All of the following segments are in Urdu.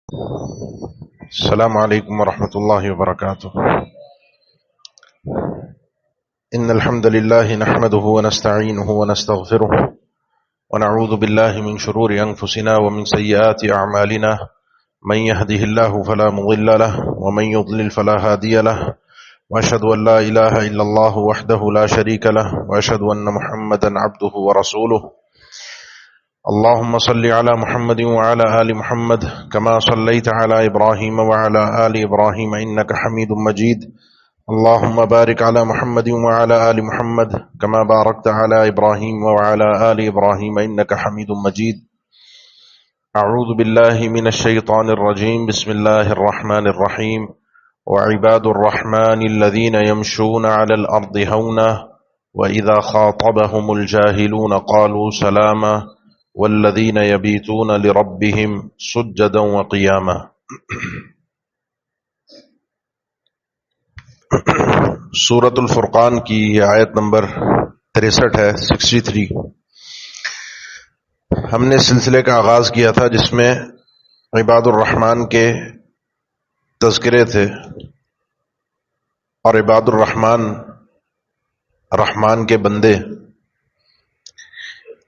السلام عليكم ورحمة الله وبركاته. إن الحمد لله نحمده ونستعينه ونستغفره ونعوذ بالله من شرور أنفسنا ومن سيئات أعمالنا من يهده الله فلا مضل له ومن يضلل فلا هادي له وأشهد أن لا إله إلا الله وحده لا شريك له وأشهد أن محمدا عبده ورسوله. اللهم صل على محمد وعلى آل محمد كما صليت على إبراهيم وعلى آل إبراهيم إنك حميد مجيد. اللهم بارك على محمد وعلى آل محمد كما باركت على إبراهيم وعلى آل إبراهيم إنك حميد مجيد. أعوذ بالله من الشيطان الرجيم. بسم الله الرحمن الرحيم. وعباد الرحمن الذين يمشون على الأرض هونا وإذا خاطبهم الجاهلون قالوا سلاما والذین یبیتون لربهم سجدا وقیاما. سورۃ الفرقان کی یہ آیت نمبر 63 ہے، 63. ہم نے سلسلے کا آغاز کیا تھا جس میں عباد الرحمن کے تذکرے تھے، اور عباد الرحمن رحمان کے بندے،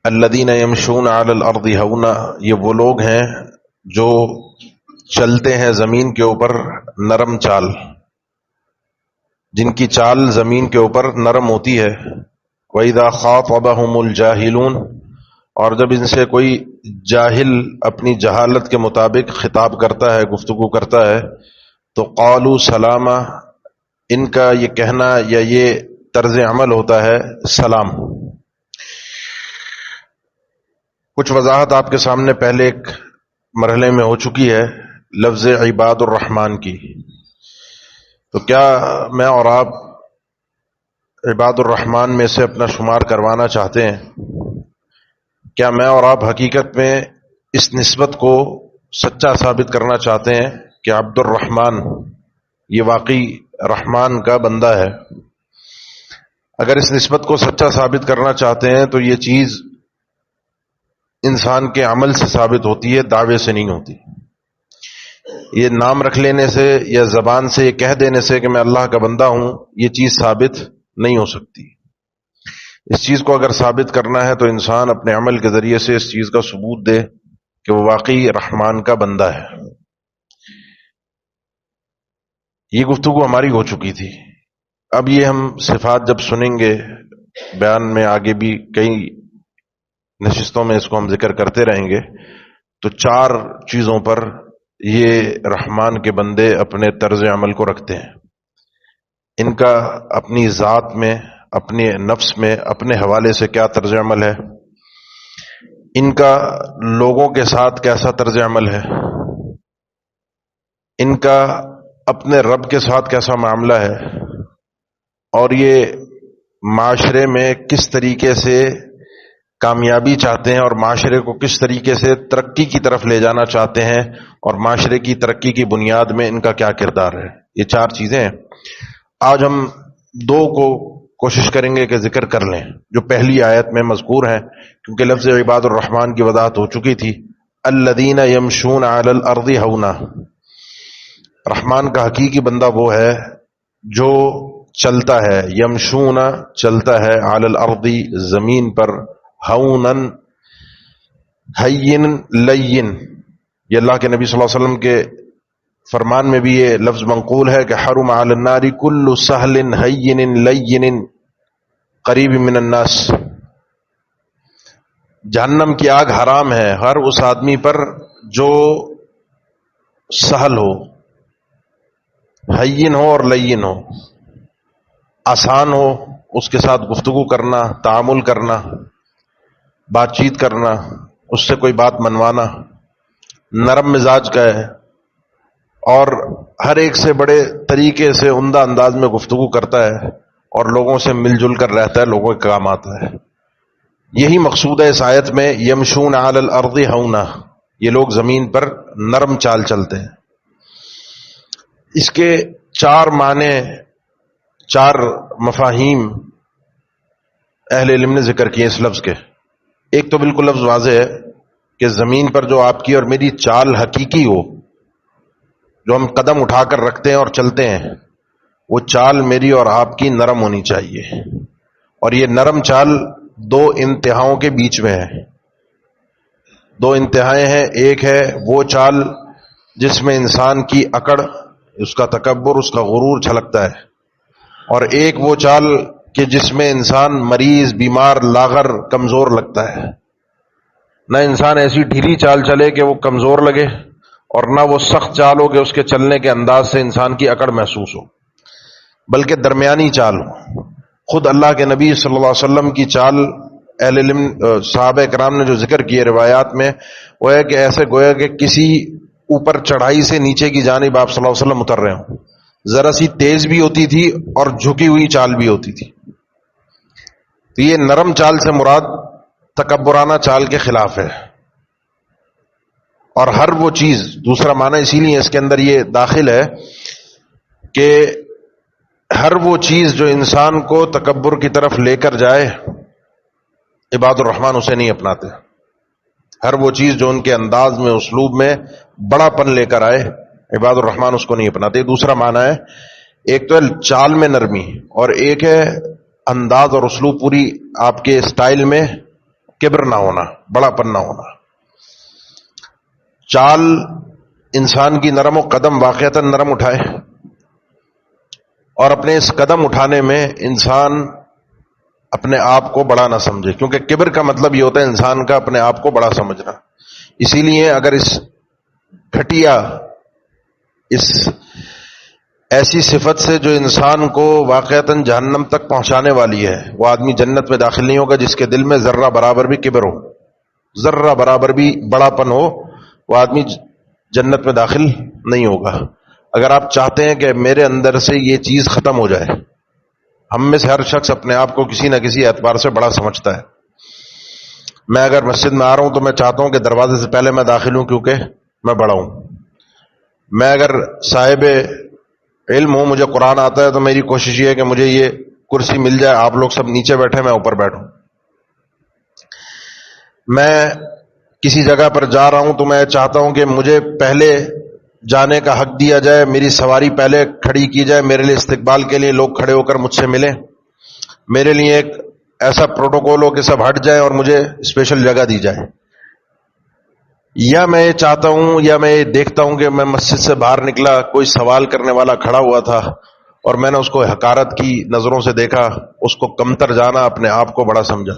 الذین یمشون علی الارض ہونا، یہ وہ لوگ ہیں جو چلتے ہیں زمین کے اوپر نرم چال، جن کی چال زمین کے اوپر نرم ہوتی ہے. وَإِذَا خَاطَبَهُمُ الْجَاهِلُونَ، اور جب ان سے کوئی جاہل اپنی جہالت کے مطابق خطاب کرتا ہے، گفتگو کرتا ہے، تو قالوا سلاما، ان کا یہ کہنا یا یہ طرز عمل ہوتا ہے سلام. کچھ وضاحت آپ کے سامنے پہلے ایک مرحلے میں ہو چکی ہے لفظ عباد الرحمن کی. تو کیا میں اور آپ عباد الرحمن میں سے اپنا شمار کروانا چاہتے ہیں؟ کیا میں اور آپ حقیقت میں اس نسبت کو سچا ثابت کرنا چاہتے ہیں کہ عبد الرحمن یہ واقعی رحمان کا بندہ ہے؟ اگر اس نسبت کو سچا ثابت کرنا چاہتے ہیں تو یہ چیز انسان کے عمل سے ثابت ہوتی ہے، دعوے سے نہیں ہوتی. یہ نام رکھ لینے سے یا زبان سے یہ کہہ دینے سے کہ میں اللہ کا بندہ ہوں، یہ چیز ثابت نہیں ہو سکتی. اس چیز کو اگر ثابت کرنا ہے تو انسان اپنے عمل کے ذریعے سے اس چیز کا ثبوت دے کہ وہ واقعی رحمان کا بندہ ہے. یہ گفتگو ہماری ہو چکی تھی. اب یہ ہم صفات جب سنیں گے بیان میں، آگے بھی کئی نشستوں میں اس کو ہم ذکر کرتے رہیں گے، تو 4 چیزوں پر یہ رحمان کے بندے اپنے طرز عمل کو رکھتے ہیں. ان کا اپنی ذات میں، اپنے نفس میں، اپنے حوالے سے کیا طرز عمل ہے، ان کا لوگوں کے ساتھ کیسا طرز عمل ہے، ان کا اپنے رب کے ساتھ کیسا معاملہ ہے، اور یہ معاشرے میں کس طریقے سے کامیابی چاہتے ہیں اور معاشرے کو کس طریقے سے ترقی کی طرف لے جانا چاہتے ہیں، اور معاشرے کی ترقی کی بنیاد میں ان کا کیا کردار ہے. یہ 4 چیزیں ہیں. آج ہم 2 کو کوشش کریں گے کہ ذکر کر لیں جو پہلی آیت میں مذکور ہیں، کیونکہ لفظ عباد الرحمن کی وضاحت ہو چکی تھی. الذین یمشون علی الارض ہونا، رحمان کا حقیقی بندہ وہ ہے جو چلتا ہے، یمشون چلتا ہے، علی الارض زمین پر، ہونن ہین لین. یہ اللہ کے نبی صلی اللہ علیہ وسلم کے فرمان میں بھی یہ لفظ منقول ہے کہ حرم علی النار کل سہل ہین لین قریب من الناس. جہنم کی آگ حرام ہے ہر اس آدمی پر جو سہل ہو، ہین ہو اور لین ہو، آسان ہو اس کے ساتھ گفتگو کرنا، تعامل کرنا، بات چیت کرنا، اس سے کوئی بات منوانا، نرم مزاج کا ہے، اور ہر ایک سے بڑے طریقے سے عمدہ انداز میں گفتگو کرتا ہے اور لوگوں سے مل جل کر رہتا ہے، لوگوں کے کام آتا ہے. یہی مقصود ہے اس آیت میں، یمشون علی الارض ہونا، یہ لوگ زمین پر نرم چال چلتے ہیں. اس کے 4 معنی، 4 مفاہیم اہل علم نے ذکر کیے اس لفظ کے. ایک تو بالکل لفظ واضح ہے کہ زمین پر جو آپ کی اور میری چال حقیقی ہو، جو ہم قدم اٹھا کر رکھتے ہیں اور چلتے ہیں، وہ چال میری اور آپ کی نرم ہونی چاہیے. اور یہ نرم چال دو انتہاؤں کے بیچ میں ہے. دو انتہائیں ہیں. ایک ہے وہ چال جس میں انسان کی اکڑ، اس کا تکبر، اس کا غرور چھلکتا ہے، اور ایک وہ چال کہ جس میں انسان مریض، بیمار، لاغر، کمزور لگتا ہے. نہ انسان ایسی ڈھیلی چال چلے کہ وہ کمزور لگے، اور نہ وہ سخت چال ہو کہ اس کے چلنے کے انداز سے انسان کی اکڑ محسوس ہو، بلکہ درمیانی چال ہو. خود اللہ کے نبی صلی اللہ علیہ وسلم کی چال اہل علم صحابہ کرام نے جو ذکر کیے روایات میں، وہ ہے کہ ایسے گویا کہ کسی اوپر چڑھائی سے نیچے کی جانب آپ صلی اللہ علیہ وسلم اتر رہے ہوں. ذرا سی تیز بھی ہوتی تھی اور جھکی ہوئی چال بھی ہوتی تھی. تو یہ نرم چال سے مراد تکبرانہ چال کے خلاف ہے. اور ہر وہ چیز، دوسرا معنی اسی لیے اس کے اندر یہ داخل ہے کہ ہر وہ چیز جو انسان کو تکبر کی طرف لے کر جائے، عباد الرحمن اسے نہیں اپناتے. ہر وہ چیز جو ان کے انداز میں، اسلوب میں بڑا پن لے کر آئے، عباد الرحمن اس کو نہیں اپناتے. دوسرا معنی ہے، ایک تو ہے چال میں نرمی، اور ایک ہے انداز اور اسلوب پوری آپ کے اسٹائل میں کبر نہ ہونا، بڑا پن نہ ہونا. چال انسان کی نرم و قدم واقعتاً نرم اٹھائے، اور اپنے اس قدم اٹھانے میں انسان اپنے آپ کو بڑا نہ سمجھے، کیونکہ کبر کا مطلب یہ ہوتا ہے انسان کا اپنے آپ کو بڑا سمجھنا. اسی لیے اگر اس گھٹیا، اس ایسی صفت سے جو انسان کو واقعتاً جہنم تک پہنچانے والی ہے، وہ آدمی جنت میں داخل نہیں ہوگا جس کے دل میں ذرہ برابر بھی کبر ہو، ذرہ برابر بھی بڑا پن ہو، وہ آدمی جنت میں داخل نہیں ہوگا. اگر آپ چاہتے ہیں کہ میرے اندر سے یہ چیز ختم ہو جائے، ہم میں سے ہر شخص اپنے آپ کو کسی نہ کسی اعتبار سے بڑا سمجھتا ہے. میں اگر مسجد میں آ رہا ہوں تو میں چاہتا ہوں کہ دروازے سے پہلے میں داخل ہوں، کیونکہ میں بڑا ہوں. میں اگر صاحب علم ہوں، مجھے قرآن آتا ہے، تو میری کوشش یہ ہے کہ مجھے یہ کرسی مل جائے، آپ لوگ سب نیچے بیٹھے، میں اوپر بیٹھوں. میں کسی جگہ پر جا رہا ہوں تو میں چاہتا ہوں کہ مجھے پہلے جانے کا حق دیا جائے، میری سواری پہلے کھڑی کی جائے، میرے لیے استقبال کے لیے لوگ کھڑے ہو کر مجھ سے ملیں، میرے لیے ایک ایسا پروٹوکول ہو کہ سب ہٹ جائیں اور مجھے اسپیشل جگہ دی جائے. یا میں یہ چاہتا ہوں، یا میں یہ دیکھتا ہوں کہ میں مسجد سے باہر نکلا، کوئی سوال کرنے والا کھڑا ہوا تھا اور میں نے اس کو حقارت کی نظروں سے دیکھا، اس کو کمتر جانا، اپنے آپ کو بڑا سمجھا.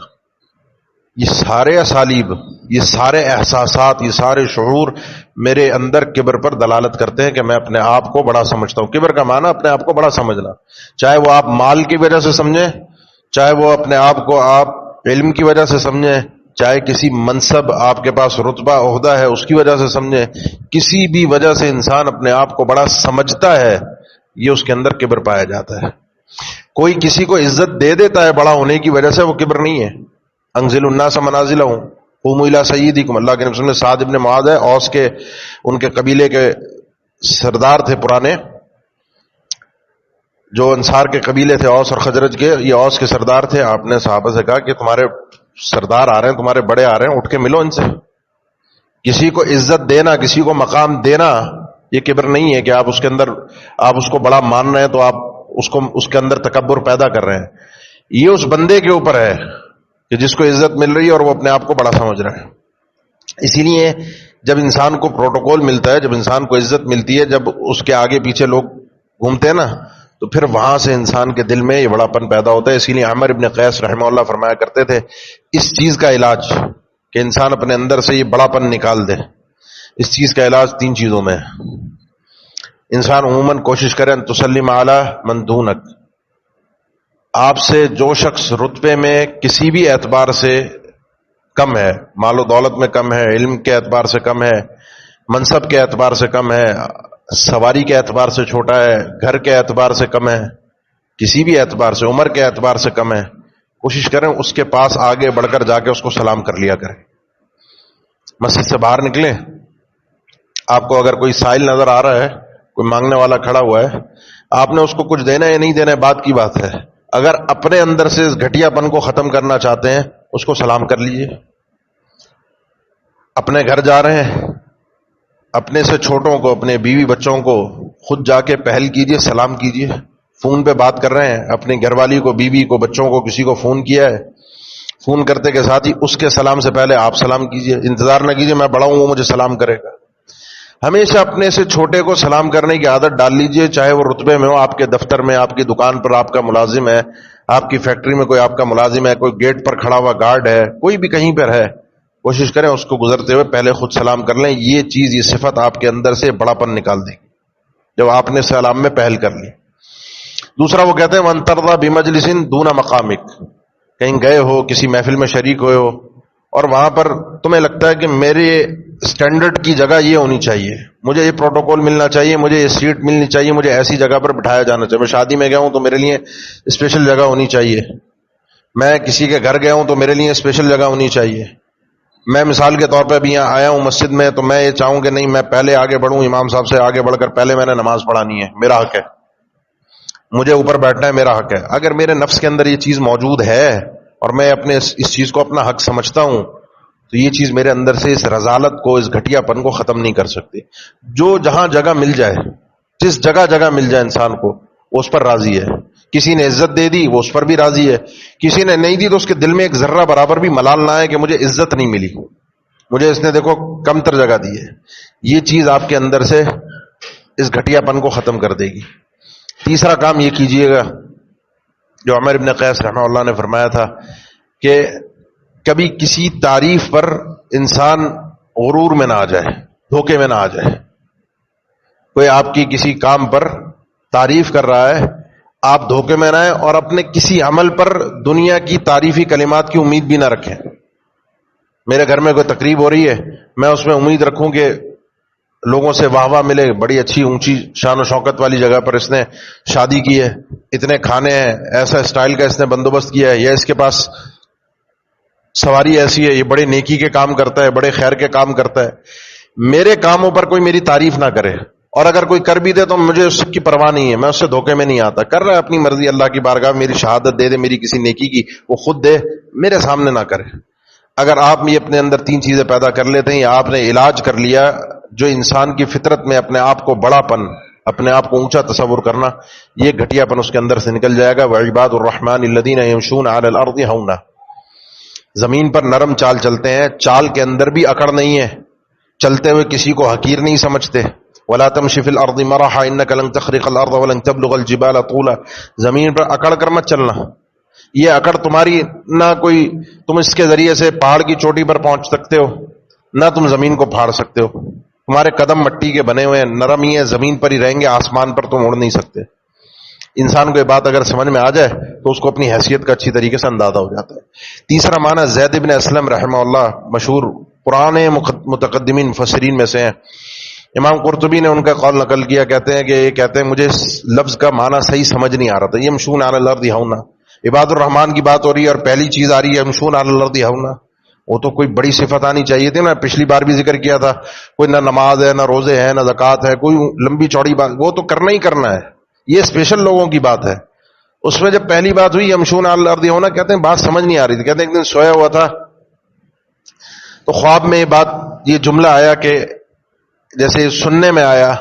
یہ سارے اسالیب، یہ سارے احساسات، یہ سارے شعور میرے اندر کبر پر دلالت کرتے ہیں کہ میں اپنے آپ کو بڑا سمجھتا ہوں. کبر کا معنی اپنے آپ کو بڑا سمجھنا، چاہے وہ آپ مال کی وجہ سے سمجھیں، چاہے وہ اپنے آپ کو آپ علم کی وجہ سے سمجھیں، چاہے کسی منصب آپ کے پاس رتبہ عہدہ ہے اس کی وجہ سے سمجھیں، کسی بھی وجہ سے انسان اپنے آپ کو بڑا سمجھتا ہے، یہ اس کے اندر کبر پایا جاتا ہے. کوئی کسی کو عزت دے دیتا ہے بڑا ہونے کی وجہ سے، وہ کبر نہیں ہے. انزل الناس منازلہم قوموا الی سیدکم، اللہ کے نبی نے سعد ابن معاذ ہے، اوس کے ان کے قبیلے کے سردار تھے پرانے، جو انصار کے قبیلے تھے اوس اور خزرج کے، یہ اوس کے سردار تھے. آپ نے صحابہ سے کہا کہ تمہارے سردار آ رہے ہیں، تمہارے بڑے آ رہے ہیں، اٹھ کے ملو ان سے. کسی کو عزت دینا، کسی کو مقام دینا، یہ کبر نہیں ہے کہ آپ اس کے اندر، آپ اس کو بڑا مان رہے ہیں تو آپ اس کے اندر تکبر پیدا کر رہے ہیں. یہ اس بندے کے اوپر ہے کہ جس کو عزت مل رہی ہے اور وہ اپنے آپ کو بڑا سمجھ رہا ہے. اسی لیے جب انسان کو پروٹوکول ملتا ہے، جب انسان کو عزت ملتی ہے، جب اس کے آگے پیچھے لوگ گھومتے ہیں نا، تو پھر وہاں سے انسان کے دل میں یہ بڑا پن پیدا ہوتا ہے. اسی لیے عامر ابن قیس رحمہ اللہ فرمایا کرتے تھے، اس چیز کا علاج کہ انسان اپنے اندر سے یہ بڑا پن نکال دے، اس چیز کا علاج 3 چیزوں میں ہے. انسان عموماً کوشش کرے ان تسلم علی من دونک، آپ سے جو شخص رتبے میں کسی بھی اعتبار سے کم ہے، مال و دولت میں کم ہے، علم کے اعتبار سے کم ہے، منصب کے اعتبار سے کم ہے، سواری کے اعتبار سے چھوٹا ہے، گھر کے اعتبار سے کم ہے، کسی بھی اعتبار سے، عمر کے اعتبار سے کم ہے، کوشش کریں اس کے پاس آگے بڑھ کر جا کے اس کو سلام کر لیا کریں. مسجد سے باہر نکلیں، آپ کو اگر کوئی سائل نظر آ رہا ہے، کوئی مانگنے والا کھڑا ہوا ہے، آپ نے اس کو کچھ دینا ہے یا نہیں دینا ہے بات کی بات ہے. اگر اپنے اندر سے اس گھٹیا پن کو ختم کرنا چاہتے ہیں، اس کو سلام کر لیجئے. اپنے گھر جا رہے ہیں، اپنے سے چھوٹوں کو، اپنے بیوی بچوں کو خود جا کے پہل کیجئے، سلام کیجئے. فون پہ بات کر رہے ہیں، اپنی گھر والی کو، بیوی کو، بچوں کو، کسی کو فون کیا ہے، فون کرتے کے ساتھ ہی اس کے سلام سے پہلے آپ سلام کیجئے. انتظار نہ کیجئے میں بڑا ہوں وہ مجھے سلام کرے گا. ہمیشہ اپنے سے چھوٹے کو سلام کرنے کی عادت ڈال لیجئے، چاہے وہ رتبے میں ہو، آپ کے دفتر میں، آپ کی دکان پر آپ کا ملازم ہے، آپ کی فیکٹری میں کوئی آپ کا ملازم ہے، کوئی گیٹ پر کھڑا ہوا گارڈ ہے، کوئی بھی کہیں پر ہے، کوشش کریں اس کو گزرتے ہوئے پہلے خود سلام کر لیں. یہ چیز، یہ صفت آپ کے اندر سے بڑا پن نکال دے گی جب آپ نے سلام میں پہل کر لی. دوسرا وہ کہتے ہیں وَأَن تَرْضَىٰ بِمَجْلِسٍ دُونَ مَقَامِكَ. کہیں گئے ہو، کسی محفل میں شریک ہوئے ہو، اور وہاں پر تمہیں لگتا ہے کہ میرے اسٹینڈرڈ کی جگہ یہ ہونی چاہیے، مجھے یہ پروٹوکول ملنا چاہیے، مجھے یہ سیٹ ملنی چاہیے، مجھے ایسی جگہ پر بٹھایا جانا چاہیے. میں شادی میں گیا ہوں تو میرے لیے اسپیشل جگہ ہونی چاہیے، میں کسی کے گھر گیا ہوں تو میرے لیے اسپیشل جگہ ہونی چاہیے. میں مثال کے طور پہ ابھی یہاں آیا ہوں مسجد میں، تو میں یہ چاہوں کہ نہیں، میں پہلے آگے بڑھوں، امام صاحب سے آگے بڑھ کر پہلے میں نے نماز پڑھانی ہے، میرا حق ہے، مجھے اوپر بیٹھنا ہے، میرا حق ہے. اگر میرے نفس کے اندر یہ چیز موجود ہے اور میں اپنے اس چیز کو اپنا حق سمجھتا ہوں، تو یہ چیز میرے اندر سے اس رذالت کو، اس گھٹیا پن کو ختم نہیں کر سکتی. جو جہاں جگہ مل جائے، جس جگہ جگہ مل جائے انسان کو، وہ اس پر راضی ہے. کسی نے عزت دے دی، وہ اس پر بھی راضی ہے. کسی نے نہیں دی تو اس کے دل میں ایک ذرہ برابر بھی ملال نہ ہے کہ مجھے عزت نہیں ملی، مجھے اس نے دیکھو کم تر جگہ دی ہے. یہ چیز آپ کے اندر سے اس گھٹیا پن کو ختم کر دے گی. تیسرا کام یہ کیجئے گا جو عمر ابن قیس رحمہ اللہ نے فرمایا تھا کہ کبھی کسی تعریف پر انسان غرور میں نہ آ جائے، دھوکے میں نہ آ جائے. کوئی آپ کی کسی کام پر تعریف کر رہا ہے، آپ دھوکے میں نہ آئیں اور اپنے کسی عمل پر دنیا کی تعریفی کلمات کی امید بھی نہ رکھیں. میرے گھر میں کوئی تقریب ہو رہی ہے، میں اس میں امید رکھوں کہ لوگوں سے واہ واہ ملے، بڑی اچھی اونچی شان و شوکت والی جگہ پر اس نے شادی کی ہے، اتنے کھانے ہیں، ایسا اسٹائل کا اس نے بندوبست کیا ہے، یا اس کے پاس سواری ایسی ہے، یہ بڑے نیکی کے کام کرتا ہے، بڑے خیر کے کام کرتا ہے. میرے کاموں پر کوئی میری تعریف نہ کرے، اور اگر کوئی کر بھی دے تو مجھے اس کی پرواہ نہیں ہے، میں اس سے دھوکے میں نہیں آتا. کر رہا ہے اپنی مرضی، اللہ کی بارگاہ میری شہادت دے دے، میری کسی نیکی کی وہ خود دے، میرے سامنے نہ کرے. اگر آپ یہ اپنے اندر تین چیزیں پیدا کر لیتے ہیں، یا آپ نے علاج کر لیا جو انسان کی فطرت میں اپنے آپ کو بڑا پن، اپنے آپ کو اونچا تصور کرنا، یہ گھٹیا پن اس کے اندر سے نکل جائے گا. وعباد الرحمن الذین یمشون علی الارض ہونا، زمین پر نرم چال چلتے ہیں، چال کے اندر بھی اکڑ نہیں ہے، چلتے ہوئے کسی کو حقیر نہیں سمجھتے. ولا تمشی فی الارض مرحا انک لن تخرق الارض ولن تبلغ الجبال طولا، زمین پر اکڑ کر مت چلنا. یہ اکڑ تمہاری نہ کوئی، تم اس کے ذریعے سے پہاڑ کی چوٹی پر پہنچ سکتے ہو، نہ تم زمین کو پھاڑ سکتے ہو. تمہارے قدم مٹی کے بنے ہوئے ہیں، نرم ہی ہیں، زمین پر ہی رہیں گے، آسمان پر تم اڑ نہیں سکتے. انسان کو یہ بات اگر سمجھ میں آ جائے تو اس کو اپنی حیثیت کا اچھی طریقے سے اندازہ ہو جاتا ہے. تیسرا معنی زید بن اسلم رحمہ اللہ، مشہور پرانے متقدمین مفسرین میں سے ہیں، امام قرطبی نے ان کا قول نقل کیا، کہتے ہیں کہ یہ کہتے ہیں مجھے اس لفظ کا معنی صحیح سمجھ نہیں آ رہا تھا. یمشون علی الارض ہونا، عباد الرحمان کی بات ہو رہی ہے اور پہلی چیز آ رہی ہے یمشون علی الارض ہونا. وہ تو کوئی بڑی صفت آنی چاہیے تھی. میں پچھلی بار بھی ذکر کیا تھا، کوئی نہ نماز ہے، نہ روزے ہیں، نہ زکوٰۃ ہے، کوئی لمبی چوڑی بات، وہ تو کرنا ہی کرنا ہے، یہ اسپیشل لوگوں کی بات ہے. اس میں جب پہلی بات ہوئی یمشون علی الارض ہونا، کہتے ہیں بات سمجھ نہیں آ رہی تھی. کہتے ہیں ایک دن سویا ہوا تھا تو خواب میں یہ جملہ آیا کہ جیسے سننے میں آیا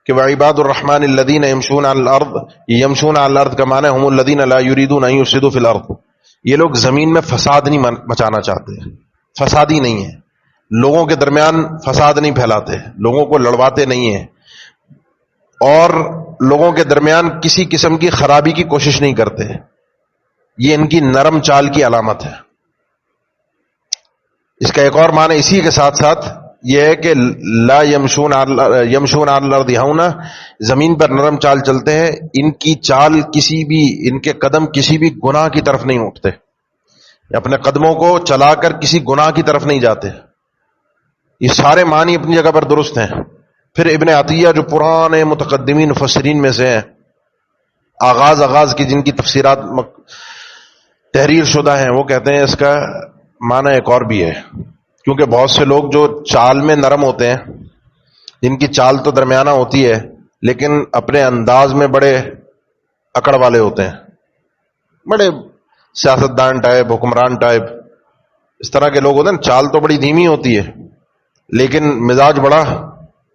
کہ وعباد الرحمن الذین یمشون علی الارض، یمشون علی الارض کا معنی ہم الذین لا یریدون ان یفسدوا فی الارض، یہ لوگ زمین میں فساد نہیں مچانا چاہتے، فسادی نہیں ہے، لوگوں کے درمیان فساد نہیں پھیلاتے، لوگوں کو لڑواتے نہیں ہیں، اور لوگوں کے درمیان کسی قسم کی خرابی کی کوشش نہیں کرتے. یہ ان کی نرم چال کی علامت ہے. اس کا ایک اور معنی اسی کے ساتھ ساتھ یہ ہے کہ لا یمشون علی الارض ہونا، زمین پر نرم چال چلتے ہیں، ان کی چال کسی بھی، ان کے قدم کسی بھی گناہ کی طرف نہیں اٹھتے، اپنے قدموں کو چلا کر کسی گناہ کی طرف نہیں جاتے. یہ سارے معنی اپنی جگہ پر درست ہیں. پھر ابن عطیہ جو پرانے متقدمین مفسرین میں سے ہیں، آغاز کی جن کی تفسیرات تحریر شدہ ہیں، وہ کہتے ہیں اس کا معنی ایک اور بھی ہے. کیونکہ بہت سے لوگ جو چال میں نرم ہوتے ہیں، جن کی چال تو درمیانہ ہوتی ہے لیکن اپنے انداز میں بڑے اکڑ والے ہوتے ہیں، بڑے سیاستدان ٹائپ، حکمران ٹائپ، اس طرح کے لوگ ہوتے ہیں. چال تو بڑی دھیمی ہوتی ہے لیکن مزاج بڑا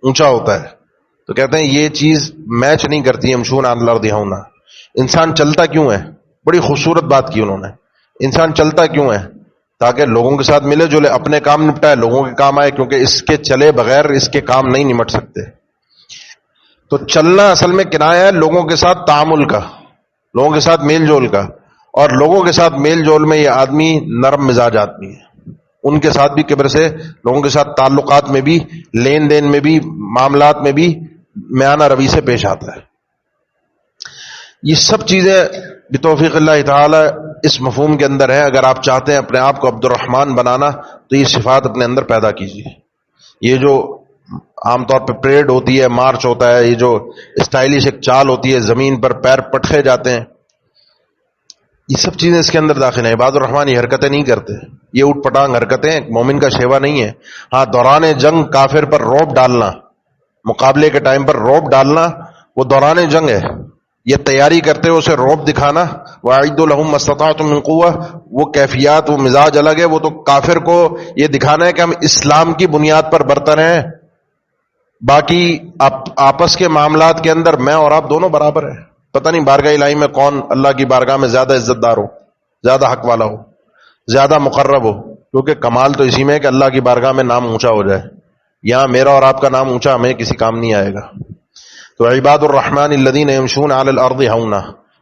اونچا ہوتا ہے تو کہتے ہیں یہ چیز میچ نہیں کرتی یمشون علی الارض ہونا. انسان چلتا کیوں ہے؟ بڑی خوبصورت بات کی انہوں نے. انسان چلتا کیوں ہے؟ تاکہ لوگوں کے ساتھ ملے جلے، اپنے کام نپٹائے، لوگوں کے کام آئے، کیونکہ اس کے چلے بغیر اس کے کام نہیں نمٹ سکتے. تو چلنا اصل میں کنایا ہے لوگوں کے ساتھ تعامل کا، لوگوں کے ساتھ میل جول کا. اور لوگوں کے ساتھ میل جول میں یہ آدمی نرم مزاج آدمی ہے، ان کے ساتھ بھی کبر سے، لوگوں کے ساتھ تعلقات میں بھی، لین دین میں بھی، معاملات میں بھی میانہ روی سے پیش آتا ہے. یہ سب چیزیں بتوفیق اللہ تعالی اس مفہوم کے اندر ہے. اگر آپ چاہتے ہیں اپنے آپ کو عبد الرحمن بنانا تو یہ صفات اپنے اندر پیدا کیجیے. یہ جو عام طور پہ پریڈ ہوتی ہے، مارچ ہوتا ہے، یہ جو اسٹائلش ایک چال ہوتی ہے، زمین پر پیر پٹکے جاتے ہیں، یہ سب چیزیں اس کے اندر داخل ہیں. عباد الرحمن یہ حرکتیں نہیں کرتے، یہ اٹھ پٹانگ حرکتیں ایک مومن کا شیوا نہیں ہے. ہاں، دوران جنگ کافر پر روب ڈالنا، مقابلے کے ٹائم پر روب ڈالنا، وہ دوران جنگ ہے. یہ تیاری کرتے ہوئے اسے روب دکھانا، وَأَعِدُّوا لَهُم مَّا اسْتَطَعْتُم مِّن قُوَّةٍ، وہ کیفیات، وہ مزاج الگ ہے. وہ تو کافر کو یہ دکھانا ہے کہ ہم اسلام کی بنیاد پر برتر ہیں، باقی آپس کے معاملات کے اندر میں اور آپ دونوں برابر ہیں. پتہ نہیں بارگاہ الہی میں کون اللہ کی بارگاہ میں زیادہ عزت دار ہو، زیادہ حق والا ہو، زیادہ مقرب ہو، کیونکہ کمال تو اسی میں ہے کہ اللہ کی بارگاہ میں نام اونچا ہو جائے. یہاں میرا اور آپ کا نام اونچا ہمیں کسی کام نہیں آئے گا. تو عباد الرحمن الذین یمشون علی الارض ہونا.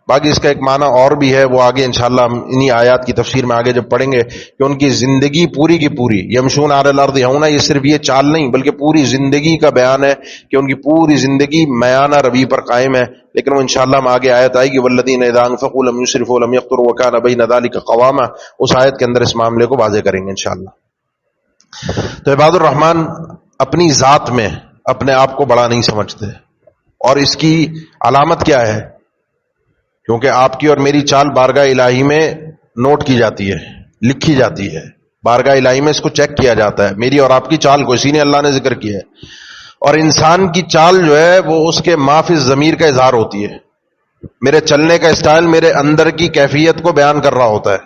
باقی اس کا ایک معنی اور بھی ہے، وہ آگے انشاءاللہ ہم انہی آیات کی تفسیر میں آگے جب پڑھیں گے کہ ان کی زندگی پوری کی پوری یمشون علی الارض ہونا، یہ صرف یہ چال نہیں بلکہ پوری زندگی کا بیان ہے کہ ان کی پوری زندگی میانہ روی پر قائم ہے. لیکن وہ انشاءاللہ ہم آگے آیت آئے گی والذین اذا انفقوا لم یسرفوا ولم یقتروا وکان بین ذلک قواما، اس آیت کے اندر اس معاملے کو واضح کریں گے انشاءاللہ. تو عباد الرحمن اپنی ذات میں اپنے آپ کو بڑا نہیں سمجھتے، اور اس کی علامت کیا ہے؟ کیونکہ آپ کی اور میری چال بارگاہ الہی میں نوٹ کی جاتی ہے، لکھی جاتی ہے، بارگاہ الہی میں اس کو چیک کیا جاتا ہے. میری اور آپ کی چال کو اسی نے اللہ نے ذکر کیا ہے. اور انسان کی چال جو ہے وہ اس کے ما فی الضمیر کا اظہار ہوتی ہے. میرے چلنے کا اسٹائل میرے اندر کی کیفیت کو بیان کر رہا ہوتا ہے.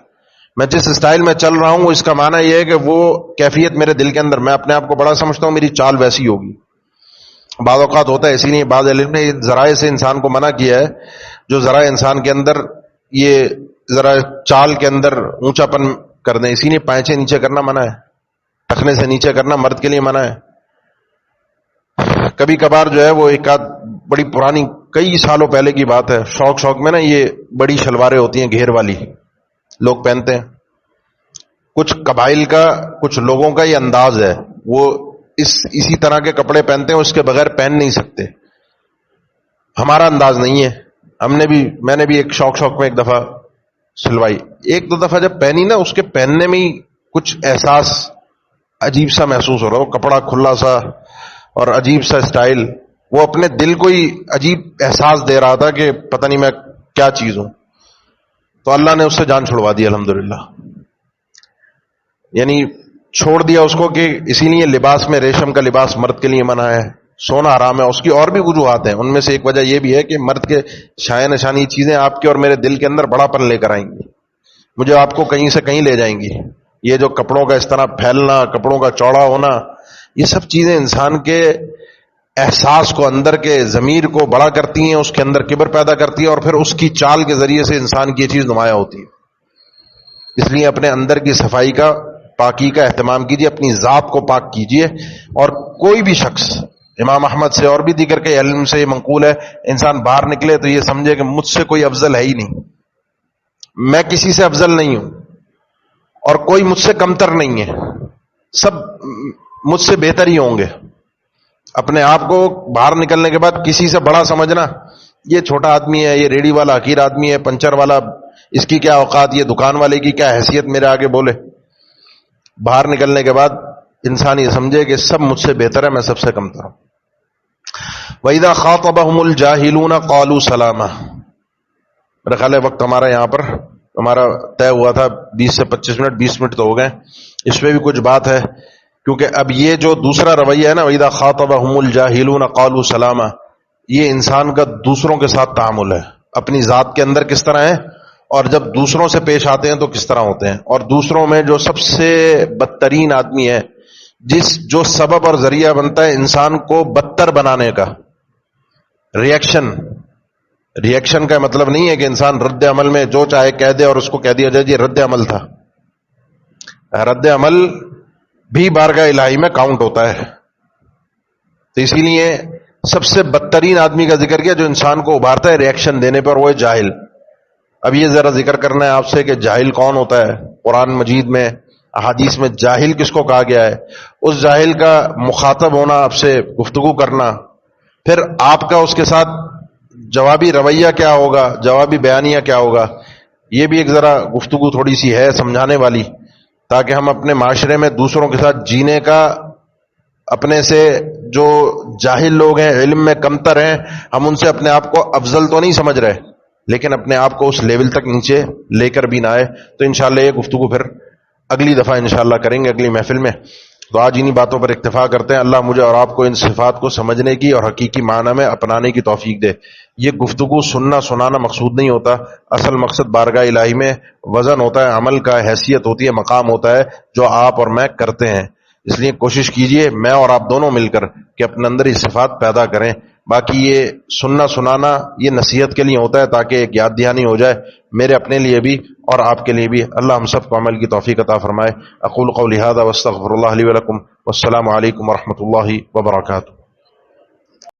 میں جس اسٹائل میں چل رہا ہوں اس کا معنی یہ ہے کہ وہ کیفیت میرے دل کے اندر، میں اپنے آپ کو بڑا سمجھتا ہوں، میری چال ویسی ہوگی. بعض اوقات ہوتا ہے، اسی لیے بعض علم نے ذرائع سے انسان کو منع کیا ہے. جو ذرائع انسان کے اندر یہ ذرا چال کے اندر اونچا پن کر دیں، اسی لیے پائچے نیچے کرنا منع ہے، ٹخنے سے نیچے کرنا مرد کے لیے منع ہے. کبھی کبھار جو ہے وہ ایک آدھ بڑی پرانی کئی سالوں پہلے کی بات ہے، شوق میں نا یہ بڑی شلواریں ہوتی ہیں گھیر والی، لوگ پہنتے ہیں. کچھ قبائل کا، کچھ لوگوں کا یہ انداز ہے، وہ اسی طرح کے کپڑے پہنتے ہیں، اس کے بغیر پہن نہیں سکتے. ہمارا انداز نہیں ہے. میں نے بھی ایک شوق میں ایک دفعہ سلوائی، ایک دو دفعہ جب پہنی نا، اس کے پہننے میں ہی کچھ احساس عجیب سا محسوس ہو رہا، وہ کپڑا کھلا سا اور عجیب سا اسٹائل، وہ اپنے دل کو ہی عجیب احساس دے رہا تھا کہ پتہ نہیں میں کیا چیز ہوں. تو اللہ نے اس سے جان چھڑوا دی الحمدللہ، یعنی چھوڑ دیا اس کو. کہ اسی لیے لباس میں ریشم کا لباس مرد کے لیے منع ہے، سونا حرام ہے. اس کی اور بھی وجوہات ہیں، ان میں سے ایک وجہ یہ بھی ہے کہ مرد کے شائع نشانی چیزیں آپ کے اور میرے دل کے اندر بڑا پن لے کر آئیں گی، مجھے آپ کو کہیں سے کہیں لے جائیں گی. یہ جو کپڑوں کا اس طرح پھیلنا، کپڑوں کا چوڑا ہونا، یہ سب چیزیں انسان کے احساس کو، اندر کے ضمیر کو بڑا کرتی ہیں، اس کے اندر کبر پیدا کرتی ہیں، اور پھر اس کی چال کے ذریعے سے انسان کی یہ چیز نمایاں ہوتی ہے. اس لیے اپنے اندر کی صفائی کا، پاکی کا اہتمام کیجیے، اپنی ذات کو پاک کیجیے. اور کوئی بھی شخص، امام احمد سے اور بھی دیگر کے علم سے یہ منقول ہے، انسان باہر نکلے تو یہ سمجھے کہ مجھ سے کوئی افضل ہے ہی نہیں، میں کسی سے افضل نہیں ہوں، اور کوئی مجھ سے کمتر نہیں ہے، سب مجھ سے بہتر ہی ہوں گے. اپنے آپ کو باہر نکلنے کے بعد کسی سے بڑا سمجھنا، یہ چھوٹا آدمی ہے، یہ ریڑھی والا حقیر آدمی ہے، پنچر والا، اس کی کیا اوقات، یہ دکان والے کی کیا حیثیت میرے آگے بولے. باہر نکلنے کے بعد انسان یہ سمجھے کہ سب مجھ سے بہتر ہے، میں سب سے کمتر ہوں. وَإِذَا خَاطَبَهُمُ الْجَاهِلُونَ قَالُوا سَلَامًا. میرا خیال ہے وقت ہمارا یہاں پر ہمارا طے ہوا تھا 20 سے 25 منٹ، 20 منٹ تو ہو گئے. اس پہ بھی کچھ بات ہے، کیونکہ اب یہ جو دوسرا رویہ ہے نا، وَإِذَا خَاطَبَهُمُ الْجَاهِلُونَ قَالُوا سَلَامًا، یہ انسان کا دوسروں کے ساتھ تعامل ہے. اپنی ذات کے اندر کس طرح ہے، اور جب دوسروں سے پیش آتے ہیں تو کس طرح ہوتے ہیں. اور دوسروں میں جو سب سے بدترین آدمی ہے، جو سبب اور ذریعہ بنتا ہے انسان کو بدتر بنانے کا. ریئیکشن کا مطلب نہیں ہے کہ انسان رد عمل میں جو چاہے کہہ دے اور اس کو کہہ دیا جائے یہ رد عمل تھا. رد عمل بھی بارگاہ الہی میں کاؤنٹ ہوتا ہے. تو اسی لیے سب سے بدترین آدمی کا ذکر کیا جو انسان کو ابھارتا ہے ریئیکشن دینے پر، وہ ہے جاہل. اب یہ ذرا ذکر کرنا ہے آپ سے کہ جاہل کون ہوتا ہے. قرآن مجید میں احادیث میں جاہل کس کو کہا گیا ہے. اس جاہل کا مخاطب ہونا، آپ سے گفتگو کرنا، پھر آپ کا اس کے ساتھ جوابی رویہ کیا ہوگا، جوابی بیانیہ کیا ہوگا، یہ بھی ایک ذرا گفتگو تھوڑی سی ہے سمجھانے والی، تاکہ ہم اپنے معاشرے میں دوسروں کے ساتھ جینے کا، اپنے سے جو جاہل لوگ ہیں، علم میں کمتر ہیں، ہم ان سے اپنے آپ کو افضل تو نہیں سمجھ رہے، لیکن اپنے آپ کو اس لیول تک نیچے لے کر بھی نہ آئے. تو انشاءاللہ یہ گفتگو پھر اگلی دفعہ انشاءاللہ کریں گے، اگلی محفل میں. تو آج انہی باتوں پر اکتفا کرتے ہیں. اللہ مجھے اور آپ کو ان صفات کو سمجھنے کی اور حقیقی معنی میں اپنانے کی توفیق دے. یہ گفتگو سننا سنانا مقصود نہیں ہوتا، اصل مقصد بارگاہ الہی میں وزن ہوتا ہے، عمل کا حیثیت ہوتی ہے، مقام ہوتا ہے جو آپ اور میں کرتے ہیں. اس لیے کوشش کیجئے میں اور آپ دونوں مل کر کہ اپنے اندر یہ صفات پیدا کریں. باقی یہ سننا سنانا یہ نصیحت کے لیے ہوتا ہے تاکہ ایک یاد دہانی ہو جائے، میرے اپنے لیے بھی اور آپ کے لیے بھی. اللہ ہم سب کو عمل کی توفیق عطا فرمائے. اقول قولی ھذا واستغفر اللہ لی ولکم، والسلام علیکم ورحمۃ اللہ وبرکاتہ.